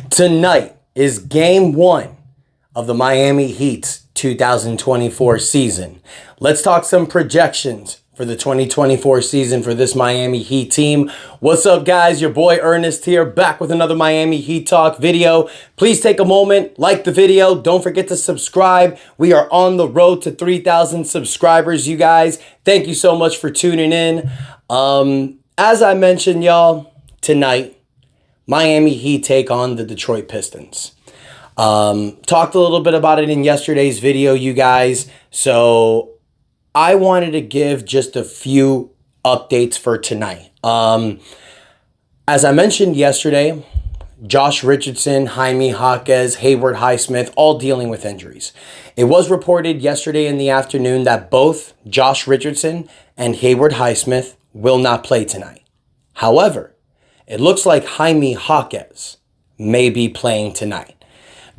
Tonight is game one of the Miami Heat's 2024 season. Let's talk some projections for the 2024 season for this Miami Heat team. What's up, guys? Your boy Ernest here, back with another Miami Heat Talk video. Please take a moment, like the video. Don't forget to subscribe. We are on the road to 3,000 subscribers, you guys. Thank you so much for tuning in. As I mentioned, y'all, tonight, Miami Heat take on the Detroit Pistons. Talked a little bit about it in yesterday's video, you guys. So I wanted to give just a few updates for tonight. As I mentioned yesterday, Josh Richardson, Jaime Jaquez, Haywood Highsmith, all dealing with injuries. It was reported yesterday in the afternoon that both Josh Richardson and Haywood Highsmith will not play tonight. However, it looks like Jaime Jaquez may be playing tonight.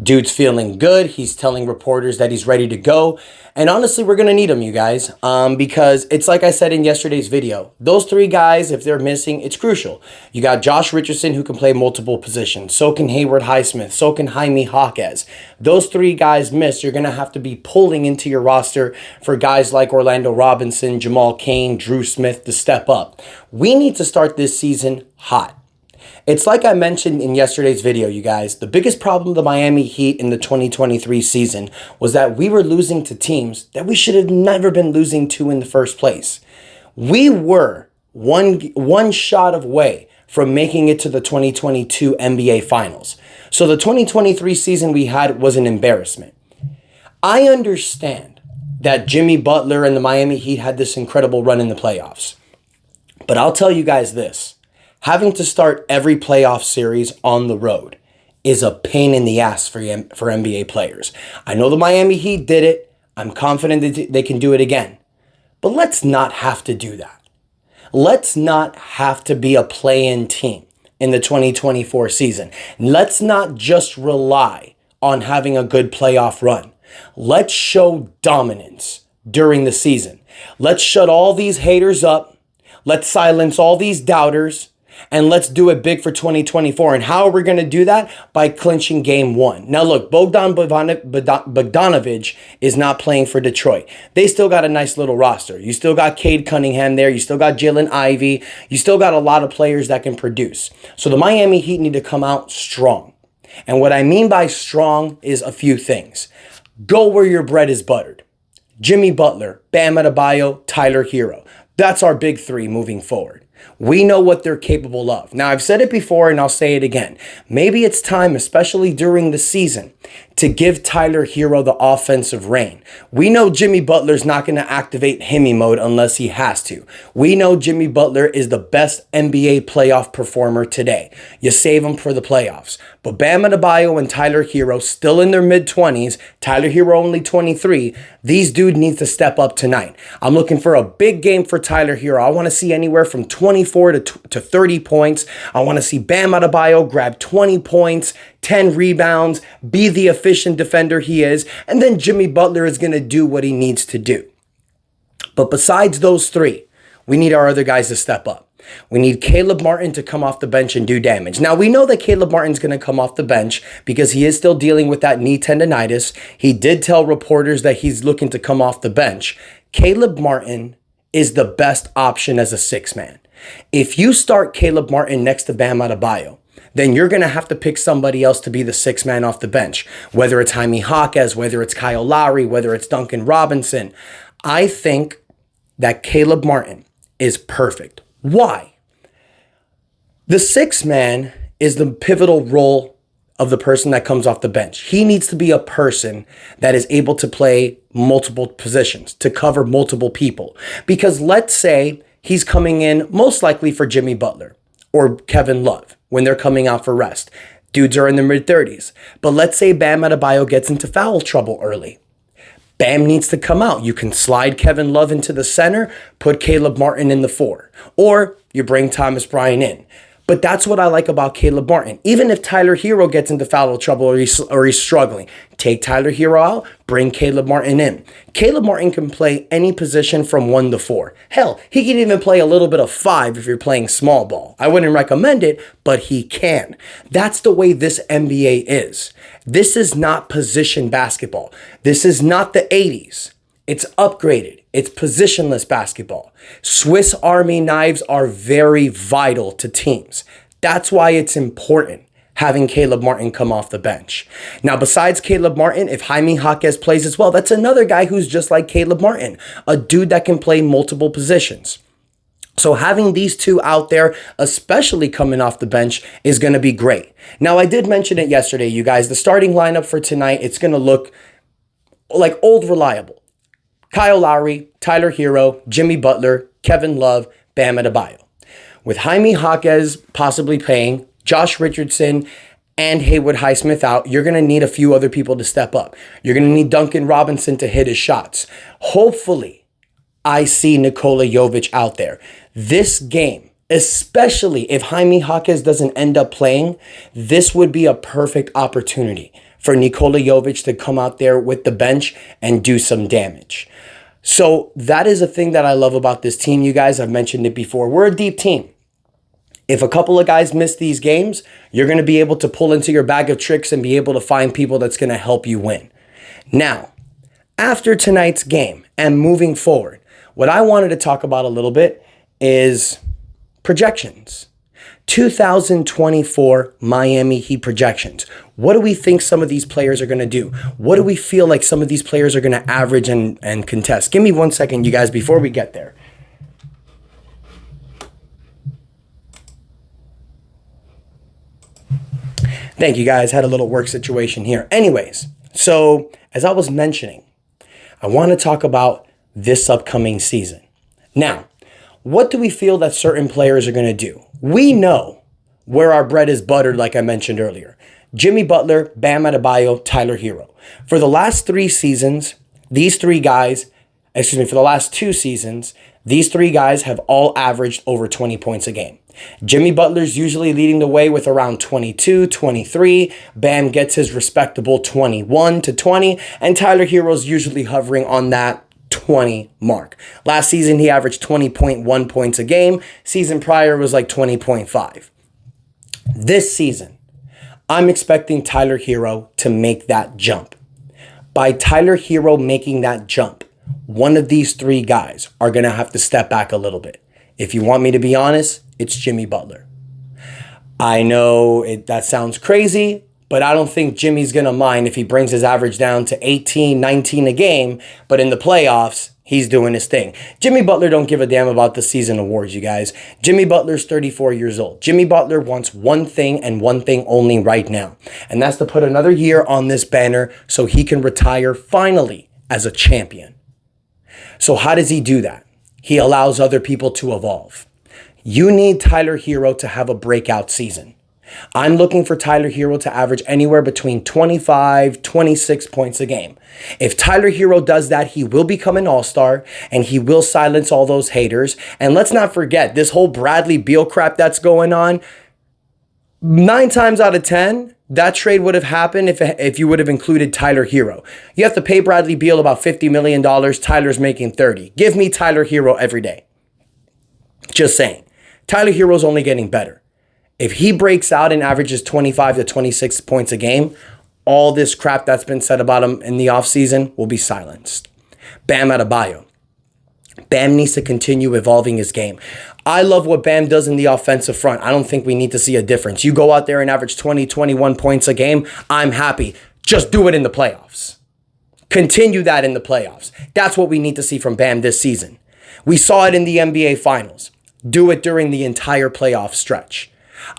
Dude's feeling good. He's telling reporters that he's ready to go. And honestly, we're going to need him, you guys, because it's like I said in yesterday's video. Those three guys, if they're missing, it's crucial. You got Josh Richardson, who can play multiple positions. So can Haywood Highsmith. So can Jaime Jaquez. Those three guys miss. You're going to have to be pulling into your roster for guys like Orlando Robinson, Jamal Cain, Drew Smith to step up. We need to start this season hot. It's like I mentioned in yesterday's video, you guys. The biggest problem of the Miami Heat in the 2023 season was that we were losing to teams that we should have never been losing to in the first place. We were one shot away from making it to the 2022 NBA Finals. So the 2023 season we had was an embarrassment. I understand that Jimmy Butler and the Miami Heat had this incredible run in the playoffs. But I'll tell you guys this. Having to start every playoff series on the road is a pain in the ass for NBA players. I know the Miami Heat did it. I'm confident that they can do it again. But let's not have to do that. Let's not have to be a play-in team in the 2024 season. Let's not just rely on having a good playoff run. Let's show dominance during the season. Let's shut all these haters up. Let's silence all these doubters. And let's do it big for 2024. And how are we going to do that? By clinching game one. Now, look, Bogdanovic is not playing for Detroit. They still got a nice little roster. You still got Cade Cunningham there. You still got Jalen Ivey. You still got a lot of players that can produce. So the Miami Heat need to come out strong. And what I mean by strong is a few things. Go where your bread is buttered. Jimmy Butler, Bam Adebayo, Tyler Hero. That's our big three moving forward. We know what they're capable of. Now, I've said it before and I'll say it again. Maybe it's time, especially during the season, to give Tyler Hero the offensive reign. We know Jimmy Butler's not going to activate Hemi mode unless he has to. We know Jimmy Butler is the best NBA playoff performer today. You save him for the playoffs. But Bam Adebayo and Tyler Hero, still in their mid-20s, Tyler Hero only 23, these dudes need to step up tonight. I'm looking for a big game for Tyler Hero. I want to see anywhere from 24 to 30 points. I want to see Bam Adebayo grab 20 points, 10 rebounds, be the efficient defender he is, and then Jimmy Butler is going to do what he needs to do. But besides those three, we need our other guys to step up. We need Caleb Martin to come off the bench and do damage. Now, we know that Caleb Martin's going to come off the bench because he is still dealing with that knee tendonitis. He did tell reporters that he's looking to come off the bench. Caleb Martin is the best option as a six-man. If you start Caleb Martin next to Bam Adebayo, then you're going to have to pick somebody else to be the sixth man off the bench, whether it's Jaime Jaquez, whether it's Kyle Lowry, whether it's Duncan Robinson. I think that Caleb Martin is perfect. Why? The sixth man is the pivotal role of the person that comes off the bench. He needs to be a person that is able to play multiple positions, to cover multiple people. Because let's say he's coming in most likely for Jimmy Butler or Kevin Love when they're coming out for rest. Dudes are in their mid-30s. But let's say Bam Adebayo gets into foul trouble early. Bam needs to come out. You can slide Kevin Love into the center, put Caleb Martin in the 4. Or you bring Thomas Bryant in. But that's what I like about Caleb Martin. Even if Tyler Hero gets into foul trouble or he's struggling, take Tyler Hero out, bring Caleb Martin in. Caleb Martin can play any position from 1 to 4. Hell, he can even play a little bit of 5 if you're playing small ball. I wouldn't recommend it, but he can. That's the way this NBA is. This is not position basketball. This is not the 80s. It's upgraded. It's positionless basketball. Swiss Army knives are very vital to teams. That's why it's important having Caleb Martin come off the bench. Now, besides Caleb Martin, if Jaime Jaquez plays as well, that's another guy who's just like Caleb Martin, a dude that can play multiple positions. So having these two out there, especially coming off the bench, is going to be great. Now, I did mention it yesterday, you guys. The starting lineup for tonight, it's going to look like old reliable. Kyle Lowry, Tyler Hero, Jimmy Butler, Kevin Love, Bam Adebayo. With Jaime Jaquez possibly playing, Josh Richardson and Haywood Highsmith out, you're going to need a few other people to step up. You're going to need Duncan Robinson to hit his shots. Hopefully, I see Nikola Jovic out there. This game, especially if Jaime Jaquez doesn't end up playing, this would be a perfect opportunity for Nikola Jovic to come out there with the bench and do some damage. So that is a thing that I love about this team, you guys. I've mentioned it before. We're a deep team. If a couple of guys miss these games, you're going to be able to pull into your bag of tricks and be able to find people that's going to help you win. Now, after tonight's game and moving forward, what I wanted to talk about a little bit is projections. 2024 Miami Heat projections. What do we think some of these players are going to do? What do we feel like some of these players are going to average and contest? Give me 1 second, you guys, before we get there. Thank you, guys. Had a little work situation here. Anyways, so as I was mentioning, I want to talk about this upcoming season. Now, what do we feel that certain players are going to do? We know where our bread is buttered, like I mentioned earlier. Jimmy Butler, Bam Adebayo, Tyler Hero. For the last 3 seasons, these 3 guys, for the last 2 seasons, these 3 guys have all averaged over 20 points a game. Jimmy Butler's usually leading the way with around 22, 23. Bam gets his respectable 21 to 20. And Tyler Hero's usually hovering on that 20 mark. Last season, he averaged 20.1 points a game. Season prior was like 20.5. This season, I'm expecting Tyler Hero to make that jump. By Tyler Hero making that jump, one of these 3 guys are going to have to step back a little bit. If you want me to be honest, it's Jimmy Butler. I know that sounds crazy, but I don't think Jimmy's going to mind if he brings his average down to 18, 19 a game, but in the playoffs, he's doing his thing. Jimmy Butler don't give a damn about the season awards, you guys. Jimmy Butler's 34 years old. Jimmy Butler wants one thing and one thing only right now, and that's to put another year on this banner so he can retire finally as a champion. So how does he do that? He allows other people to evolve. You need Tyler Hero to have a breakout season. I'm looking for Tyler Hero to average anywhere between 25, 26 points a game. If Tyler Hero does that, he will become an all-star and he will silence all those haters. And let's not forget, this whole Bradley Beal crap that's going on, 9 times out of 10, that trade would have happened if you would have included Tyler Hero. You have to pay Bradley Beal about $50 million. Tyler's making 30. Give me Tyler Hero every day. Just saying. Tyler Hero's only getting better. If he breaks out and averages 25 to 26 points a game, all this crap that's been said about him in the offseason will be silenced. Bam Adebayo. Bam needs to continue evolving his game. I love what Bam does in the offensive front. I don't think we need to see a difference. You go out there and average 20, 21 points a game, I'm happy. Just do it in the playoffs. Continue that in the playoffs. That's what we need to see from Bam this season. We saw it in the NBA Finals. Do it during the entire playoff stretch.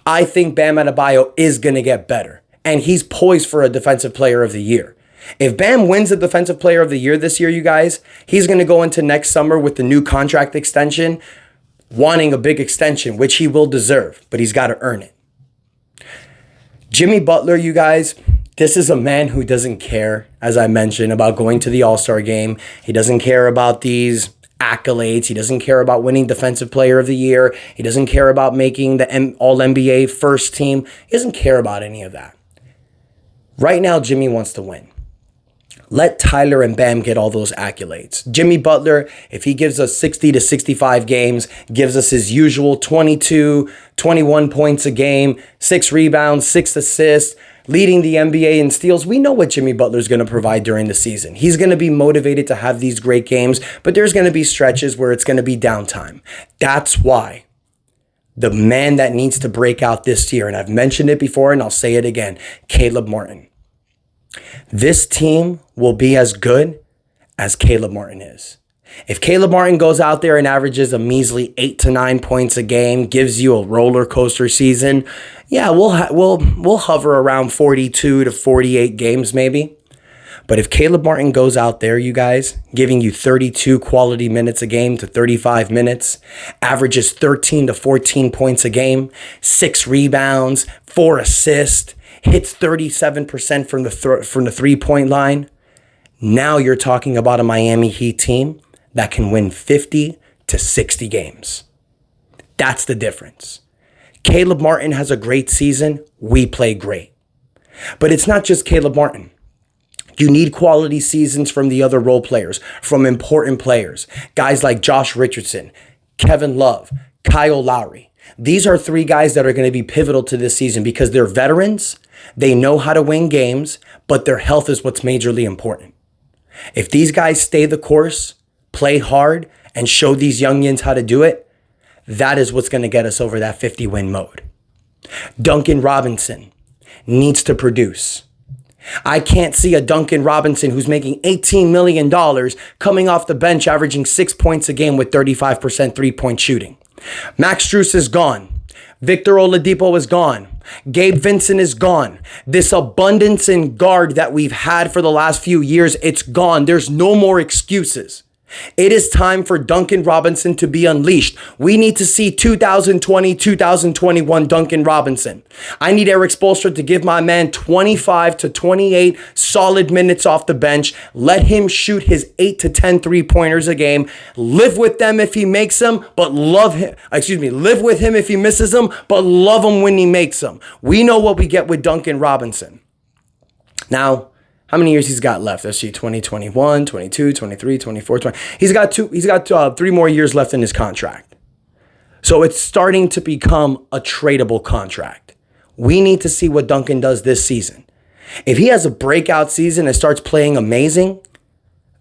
I think Bam Adebayo is going to get better, and he's poised for a Defensive Player of the Year. If Bam wins the Defensive Player of the Year this year, you guys, he's going to go into next summer with the new contract extension, wanting a big extension, which he will deserve, but he's got to earn it. Jimmy Butler, you guys, this is a man who doesn't care, as I mentioned, about going to the All-Star game. He doesn't care about these accolades. He doesn't care about winning Defensive Player of the Year. He doesn't care about making the All-NBA first team. He doesn't care about any of that. Right now, Jimmy wants to win. Let Tyler and Bam get all those accolades. Jimmy Butler, if he gives us 60 to 65 games, gives us his usual 22, 21 points a game, 6 rebounds, 6 assists, leading the NBA in steals, we know what Jimmy Butler's going to provide during the season. He's going to be motivated to have these great games, but there's going to be stretches where it's going to be downtime. That's why the man that needs to break out this year, and I've mentioned it before and I'll say it again, Caleb Martin. This team will be as good as Caleb Martin is. If Caleb Martin goes out there and averages a measly 8 to 9 points a game, gives you a roller coaster season, yeah, we'll hover around 42 to 48 games maybe. But if Caleb Martin goes out there, you guys, giving you 32 quality minutes a game to 35 minutes, averages 13 to 14 points a game, 6 rebounds, 4 assists, hits 37% from the three-point line, now you're talking about a Miami Heat team that can win 50 to 60 games. That's the difference. Caleb Martin has a great season. We play great. But it's not just Caleb Martin. You need quality seasons from the other role players, from important players. Guys like Josh Richardson, Kevin Love, Kyle Lowry. These are 3 guys that are going to be pivotal to this season because they're veterans. They know how to win games, but their health is what's majorly important. If these guys stay the course, play hard, and show these youngins how to do it, that is what's going to get us over that 50-win mode. Duncan Robinson needs to produce. I can't see a Duncan Robinson who's making $18 million coming off the bench averaging 6 points a game with 35% three-point shooting. Max Strus is gone. Victor Oladipo is gone. Gabe Vincent is gone. This abundance in guard that we've had for the last few years, it's gone. There's no more excuses. It is time for Duncan Robinson to be unleashed. We need to see 2020, 2021 Duncan Robinson. I need Eric Spoelstra to give my man 25 to 28 solid minutes off the bench. Let him shoot his 8 to 10 three-pointers a game. Live with them if he makes them, but live with him if he misses them, but love him when he makes them. We know what we get with Duncan Robinson. Now, how many years he's got left? Let's see, 2021, 22, 23, 24, 20. He's got 3 more years left in his contract. So it's starting to become a tradable contract. We need to see what Duncan does this season. If he has a breakout season and starts playing amazing,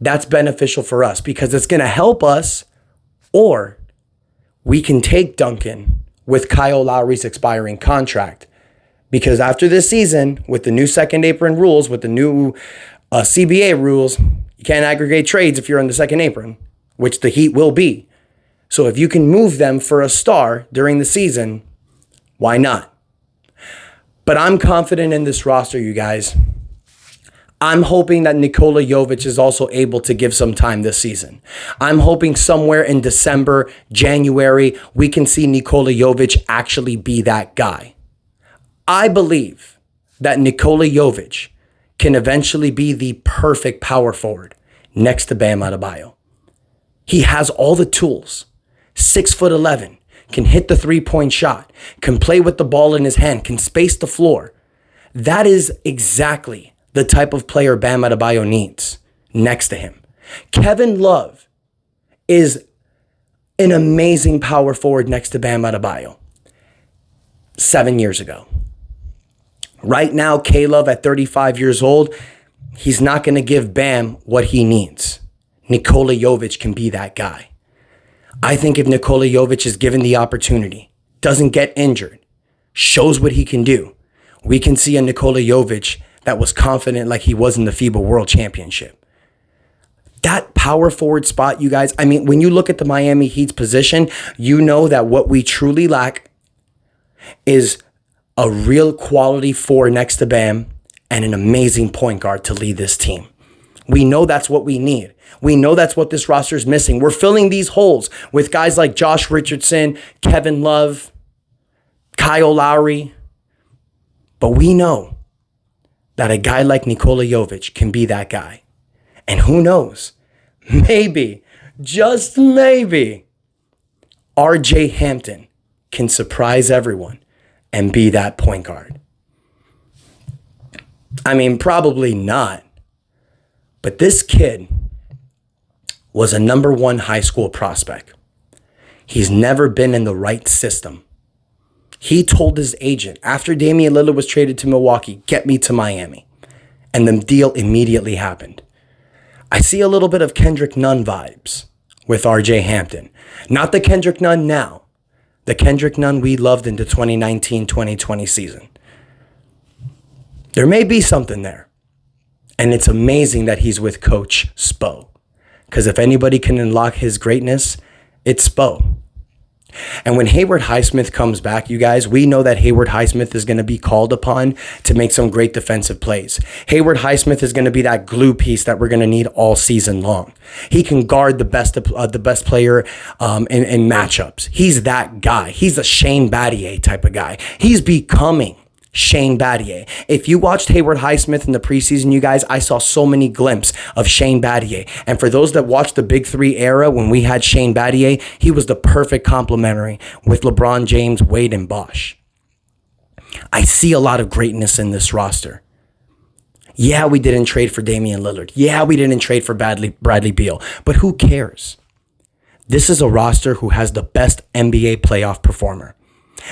that's beneficial for us because it's going to help us, or we can take Duncan with Kyle Lowry's expiring contract. Because after this season, with the new second apron rules, with the new CBA rules, you can't aggregate trades if you're on the second apron, which the Heat will be. So if you can move them for a star during the season, why not? But I'm confident in this roster, you guys. I'm hoping that Nikola Jovic is also able to give some time this season. I'm hoping somewhere in December, January, we can see Nikola Jovic actually be that guy. I believe that Nikola Jovic can eventually be the perfect power forward next to Bam Adebayo. He has all the tools. 6'11", can hit the three-point shot, can play with the ball in his hand, can space the floor. That is exactly the type of player Bam Adebayo needs next to him. Kevin Love is an amazing power forward next to Bam Adebayo 7 years ago. Right now, K-Love at 35 years old, he's not going to give Bam what he needs. Nikola Jovic can be that guy. I think if Nikola Jovic is given the opportunity, doesn't get injured, shows what he can do, we can see a Nikola Jovic that was confident like he was in the FIBA World Championship. That power forward spot, you guys, I mean, when you look at the Miami Heat's position, you know that what we truly lack is a real quality 4 next to Bam and an amazing point guard to lead this team. We know that's what we need. We know that's what this roster is missing. We're filling these holes with guys like Josh Richardson, Kevin Love, Kyle Lowry. But we know that a guy like Nikola Jovic can be that guy. And who knows, maybe, just maybe, RJ Hampton can surprise everyone and be that point guard. I mean, probably not. But this kid was a number 1 high school prospect. He's never been in the right system. He told his agent, after Damian Lillard was traded to Milwaukee, get me to Miami. And the deal immediately happened. I see a little bit of Kendrick Nunn vibes with RJ Hampton. Not the Kendrick Nunn now. The Kendrick Nunn we loved in the 2019-2020 season. There may be something there. And it's amazing that he's with Coach Spo. Because if anybody can unlock his greatness, it's Spo. And when Hayward Highsmith comes back, you guys, we know that Hayward Highsmith is going to be called upon to make some great defensive plays. Hayward Highsmith is going to be that glue piece that we're going to need all season long. He can guard the best player in matchups. He's that guy. He's a Shane Battier type of guy. He's becoming Shane Battier. If you watched Hayward Highsmith in the preseason, you guys, I saw so many glimpses of Shane Battier. And for those that watched the Big Three era when we had Shane Battier, he was the perfect complementary with LeBron James, Wade, and Bosh. I see a lot of greatness in this roster. Yeah, we didn't trade for Damian Lillard. Yeah, we didn't trade for Bradley Beal. But who cares? This is a roster who has the best NBA playoff performer,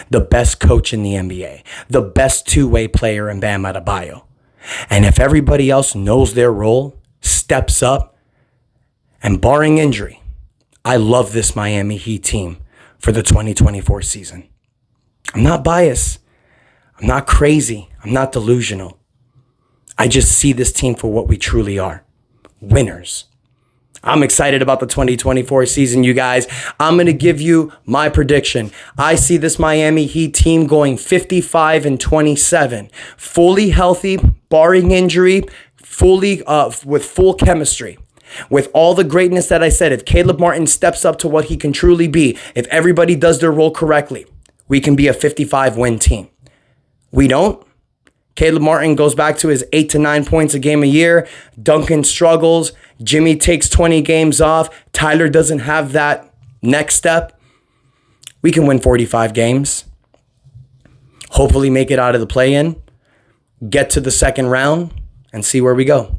the best coach in the NBA, the best two-way player in Bam Adebayo. And if everybody else knows their role, steps up, and barring injury, I love this Miami Heat team for the 2024 season. I'm not biased. I'm not crazy. I'm not delusional. I just see this team for what we truly are. Winners. I'm excited about the 2024 season, you guys. I'm going to give you my prediction. I see this Miami Heat team going 55-27, fully healthy, barring injury, fully with full chemistry. With all the greatness that I said, if Caleb Martin steps up to what he can truly be, if everybody does their role correctly, we can be a 55-win team. We don't. Caleb Martin goes back to his 8 to 9 points a game a year. Duncan struggles. Jimmy takes 20 games off. Tyler doesn't have that next step. We can win 45 games. Hopefully make it out of the play-in. Get to the second round and see where we go.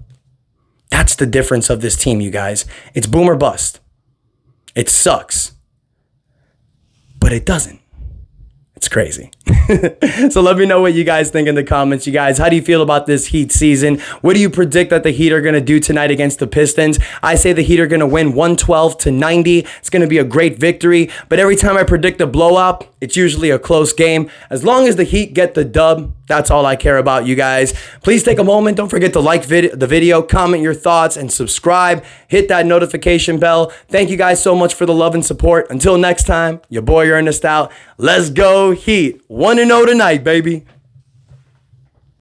That's the difference of this team, you guys. It's boom or bust. It sucks. But it doesn't. It's crazy. So let me know what you guys think in the comments. You guys, how do you feel about this Heat season? What do you predict that the Heat are going to do tonight against the Pistons? I say the Heat are going to win 112-90. It's going to be a great victory. But every time I predict a blowout, it's usually a close game. As long as the Heat get the dub, that's all I care about, you guys. Please take a moment. Don't forget to like the video, comment your thoughts, and subscribe. Hit that notification bell. Thank you guys so much for the love and support. Until next time, your boy Ernest out. Let's go Heat. 1-0 tonight, baby.